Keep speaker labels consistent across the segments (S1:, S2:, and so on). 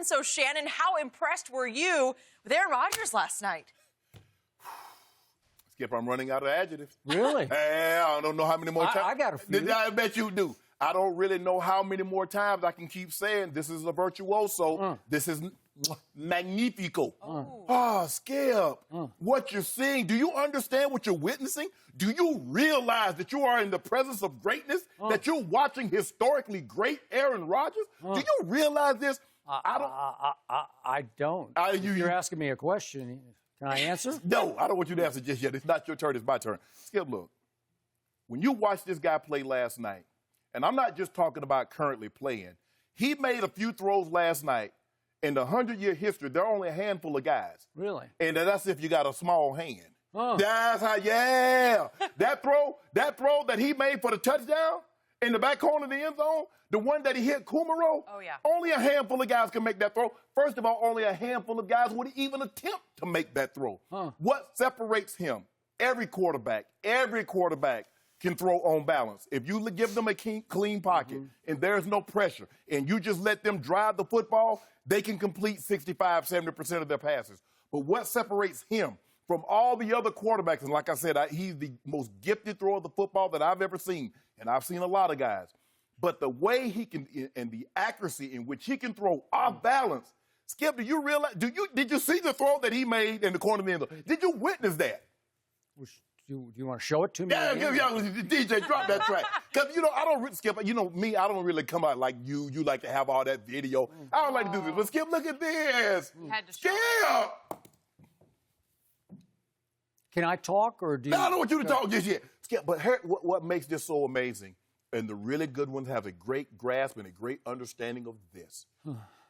S1: So, Shannon, how impressed were you with Aaron Rodgers last night?
S2: Skip, I'm running out of adjectives.
S3: Really?
S2: I don't know how many more times.
S3: I got a few.
S2: I bet you do. I don't really know how many more times I can keep saying this is a virtuoso. This is magnifico. Skip, what you're seeing, do you understand what you're witnessing? Do you realize that you are in the presence of greatness, that you're watching historically great Aaron Rodgers? Do you realize this?
S3: I don't. You're asking me a question. Can I answer?
S2: No, I don't want you to answer just yet. It's not your turn. It's my turn. Skip, look. When you watched this guy play last night, and I'm not just talking about currently playing, he made a few throws last night. In the 100-year history, there are only a handful of guys.
S3: Really?
S2: And that's if you got a small hand. That's how, that throw that he made for the touchdown in the back corner of the end zone, the one that he hit Kumaro, only a handful of guys can make that throw. First of all, only a handful of guys would even attempt to make that throw. What separates him? Every quarterback can throw on balance. If you give them a clean pocket and there's no pressure and you just let them drive the football, they can complete 65, 70% of their passes. But what separates him from all the other quarterbacks, and like I said, he's the most gifted thrower of the football that I've ever seen, and I've seen a lot of guys. But the way he can, and the accuracy in which he can throw off balance, Skip, do you realize, did you see the throw that he made in the corner of the end zone? Did you witness that?
S3: Do you want to show it to me?
S2: Yeah, DJ, drop that track. Because, I don't, Skip, me, I don't really come out like you. You like to have all that video. I don't like to do this. But, Skip, look at this. Skip!
S3: Can I talk, or do you?
S2: No, I don't want you to talk just yet. Skip, but what makes this so amazing, and the really good ones have a great grasp and a great understanding of this.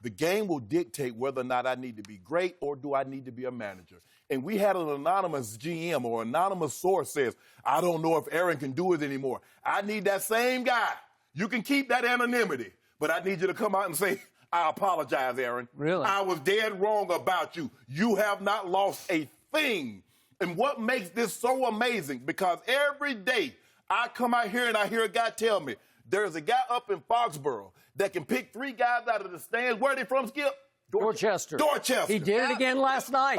S2: The game will dictate whether or not I need to be great or do I need to be a manager. And we had an anonymous GM or anonymous source says, I don't know if Aaron can do it anymore. I need that same guy. You can keep that anonymity, but I need you to come out and say, I apologize, Aaron.
S3: Really?
S2: I was dead wrong about you. You have not lost a thing. And what makes this so amazing, because every day I come out here and I hear a guy tell me, there's a guy up in Foxborough that can pick 3 guys out of the stands. Where are they from, Skip?
S3: Dorchester.
S2: Dorchester.
S3: He did it again last night.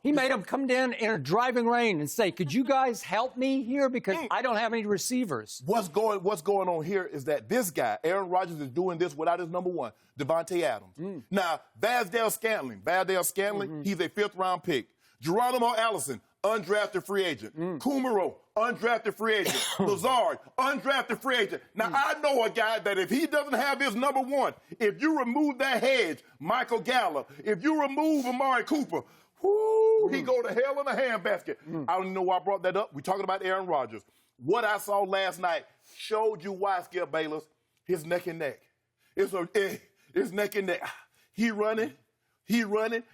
S3: He made them come down in a driving rain and say, could you guys help me here? Because I don't have any receivers.
S2: What's going on here is that this guy, Aaron Rodgers, is doing this without his number one, Devontae Adams. Now, Valdez Scantling, he's a 5th-round pick. Geronimo Allison, undrafted free agent. Kumaro, undrafted free agent. Lazard, undrafted free agent. Now, I know a guy that if he doesn't have his number one, if you remove that hedge, Michael Gallup, if you remove Amari Cooper, he go to hell in a handbasket. I don't know why I brought that up. We're talking about Aaron Rodgers. What I saw last night showed you why, Skip Bayless, his neck and neck. It's neck and neck. He running,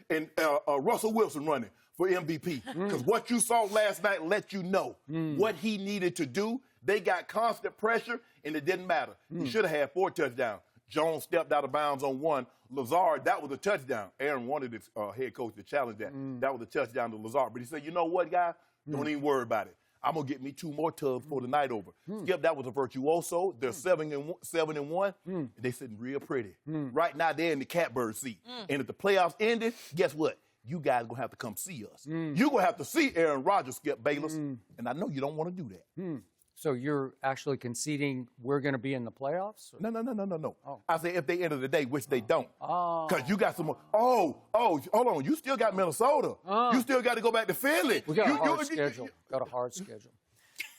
S2: and Russell Wilson running for MVP. Because what you saw last night let you know what he needed to do. They got constant pressure, and it didn't matter. He should have had 4 touchdowns. Jones stepped out of bounds on 1. Lazard, that was a touchdown. Aaron wanted his head coach to challenge that. That was a touchdown to Lazard. But he said, you know what, guys? Don't even worry about it. I'm going to get me 2 more tubs for the night over. Skip, that was a virtuoso. They're 7-1. They sitting real pretty. Right now, they're in the catbird seat. And if the playoffs ended, guess what? You guys going to have to come see us. You're going to have to see Aaron Rodgers, Skip Bayless. And I know you don't want to do that.
S3: So you're actually conceding we're going to be in the playoffs? Or?
S2: No. I say if they enter the day, which they don't. Because you got some more. Hold on. You still got Minnesota. You still got to go back to Philly.
S3: We got a hard schedule. Got a hard schedule.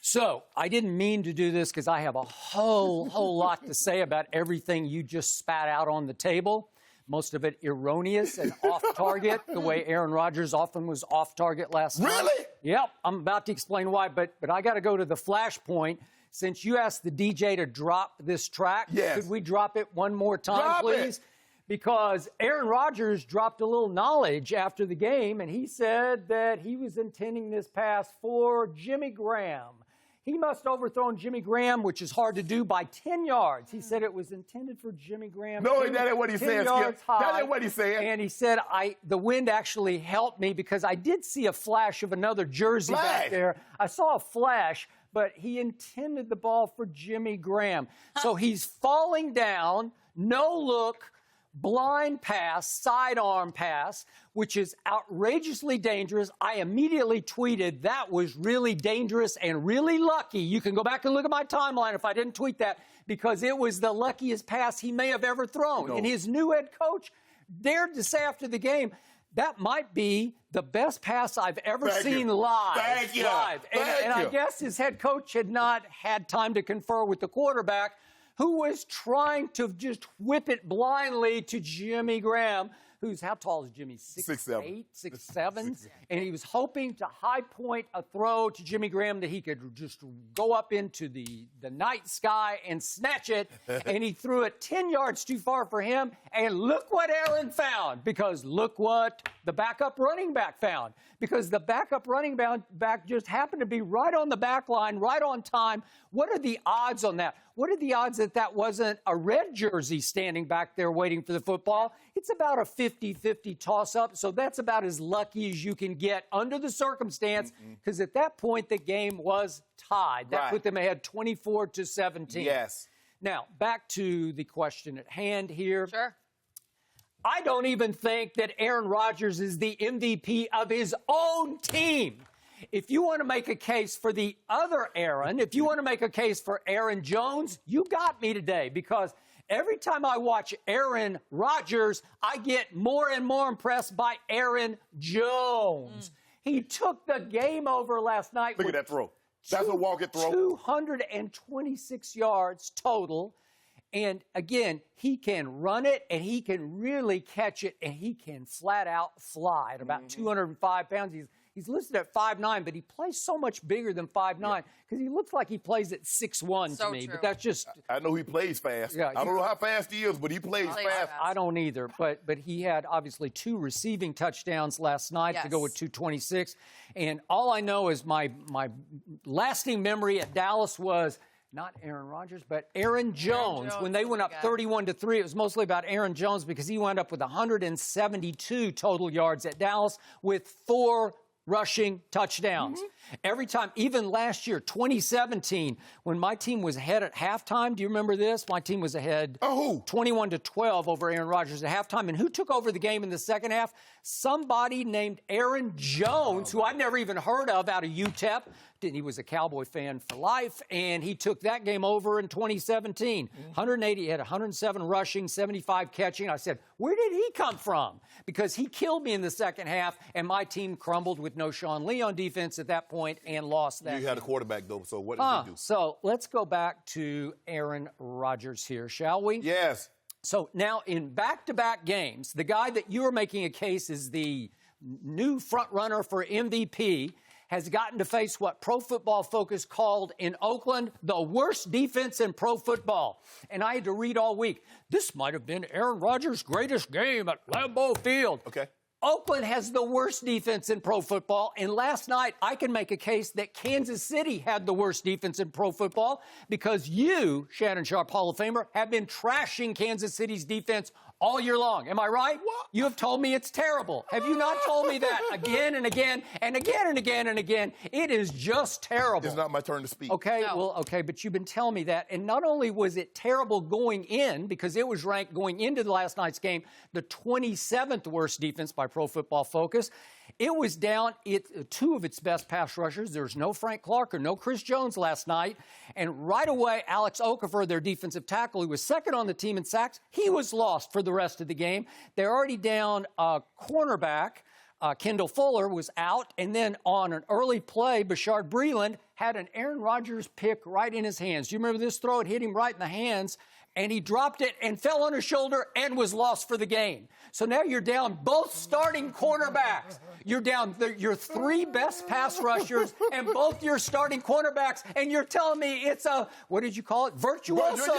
S3: So I didn't mean to do this because I have a whole lot to say about everything you just spat out on the table. Most of it erroneous and off target, the way Aaron Rodgers often was off target last night.
S2: Really?
S3: Yep. I'm about to explain why, but I got to go to the flashpoint. Since you asked the DJ to drop this track, could we drop it one more time, please? Because Aaron Rodgers dropped a little knowledge after the game, and he said that he was intending this pass for Jimmy Graham. He must have overthrown Jimmy Graham, which is hard to do, by 10 yards. He said it was intended for Jimmy Graham.
S2: No, that ain't what he said, Skip. That ain't what he said.
S3: And he said, the wind actually helped me because I did see a flash of another jersey back there. I saw a flash, but he intended the ball for Jimmy Graham. So he's falling down, no look, blind pass, sidearm pass, which is outrageously dangerous. I immediately tweeted that was really dangerous and really lucky. You can go back and look at my timeline if I didn't tweet that, because it was the luckiest pass he may have ever thrown.
S2: No.
S3: And his new head coach dared to say after the game, that might be the best pass I've ever seen live.
S2: Thank you.
S3: Live. And I guess his head coach had not had time to confer with the quarterback, who was trying to just whip it blindly to Jimmy Graham, who's, how tall is Jimmy? 6'8", 6'7"? And he was hoping to high point a throw to Jimmy Graham that he could just go up into the night sky and snatch it. And he threw it 10 yards too far for him. And look what Aaron found, because look what the backup running back found. Because the backup running back just happened to be right on the back line, right on time. What are the odds on that? What are the odds that that wasn't a red jersey standing back there waiting for the football? It's about a 50-50 toss-up, so that's about as lucky as you can get under the circumstance, because at that point the game was tied. That put them ahead 24-17.
S2: Yes.
S3: Now, back to the question at hand here.
S1: Sure.
S3: I don't even think that Aaron Rodgers is the MVP of his own team. If you want to make a case for the other Aaron, if you want to make a case for Aaron Jones, you got me today, because every time I watch Aaron Rodgers, I get more and more impressed by Aaron Jones. He took the game over last night.
S2: Look at that throw. That's a walk-it throw.
S3: 226 yards total. And again, he can run it, and he can really catch it, and he can flat out fly at about 205 pounds. He's listed at 5'9", but he plays so much bigger than 5'9", because he looks like he plays at 6'1" to me.
S1: True.
S3: But that's just...
S2: I know he plays fast.
S3: Yeah,
S2: I don't know how fast he is, but he plays fast.
S3: I don't either. But he had, obviously, 2 receiving touchdowns last night to go with 226. And all I know is my lasting memory at Dallas was... not Aaron Rodgers, but Aaron Jones. When they went up 31-3, it was mostly about Aaron Jones, because he wound up with 172 total yards at Dallas with 4 rushing touchdowns. Every time, even last year, 2017, when my team was ahead at halftime, do you remember this? My team was ahead 21-12 over Aaron Rodgers at halftime. And who took over the game in the second half? Somebody named Aaron Jones, who I'd never even heard of, out of UTEP. He was a Cowboy fan for life, and he took that game over in 2017. 180, he had 107 rushing, 75 catching. I said, where did he come from? Because he killed me in the second half, and my team crumbled with no Sean Lee on defense at that point and lost that
S2: You had a quarterback, though, so what did he do?
S3: So let's go back to Aaron Rodgers here, shall we?
S2: Yes.
S3: So now in back-to-back games, the guy that you are making a case is the new front runner for MVP has gotten to face what Pro Football Focus called in Oakland the worst defense in pro football. And I had to read all week, this might have been Aaron Rodgers' greatest game at Lambeau Field.
S2: Okay.
S3: Oakland has the worst defense in pro football, and last night I can make a case that Kansas City had the worst defense in pro football, because you, Shannon Sharpe, Hall of Famer, have been trashing Kansas City's defense all year long. Am I right?
S2: What?
S3: You have told me it's terrible. Have you not told me that again and again and again and again and again? It is just terrible.
S2: It's not my turn to speak.
S3: Okay, well, okay, but you've been telling me that. And not only was it terrible going in, because it was ranked going into the last night's game the 27th worst defense by Pro Football Focus, it was down 2 of its best pass rushers. There was no Frank Clark or no Chris Jones last night. And right away, Alex Okafor, their defensive tackle, who was second on the team in sacks, he was lost for the rest of the game. They're already down a cornerback. Kendall Fuller was out. And then on an early play, Bashard Breeland had an Aaron Rodgers pick right in his hands. Do you remember this throw? It hit him right in the hands. And he dropped it and fell on his shoulder and was lost for the game. So now you're down both starting cornerbacks. You're down your 3 best pass rushers and both your starting cornerbacks, and you're telling me it's a, what did you call it, virtuoso,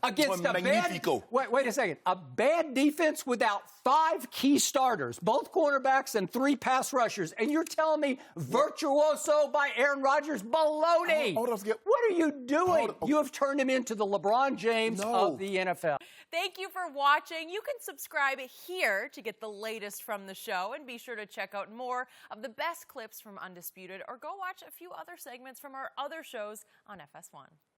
S3: against a bad, wait a second, a bad defense without 5 key starters, both cornerbacks and 3 pass rushers, and you're telling me virtuoso by Aaron Rodgers? Baloney! What are you doing? You have turned him into the LeBron James of the NFL.
S1: Thank you for watching. You can subscribe here to get the latest from the show, and be sure to check out more of the best clips from Undisputed, or go watch a few other segments from our other shows on FS1.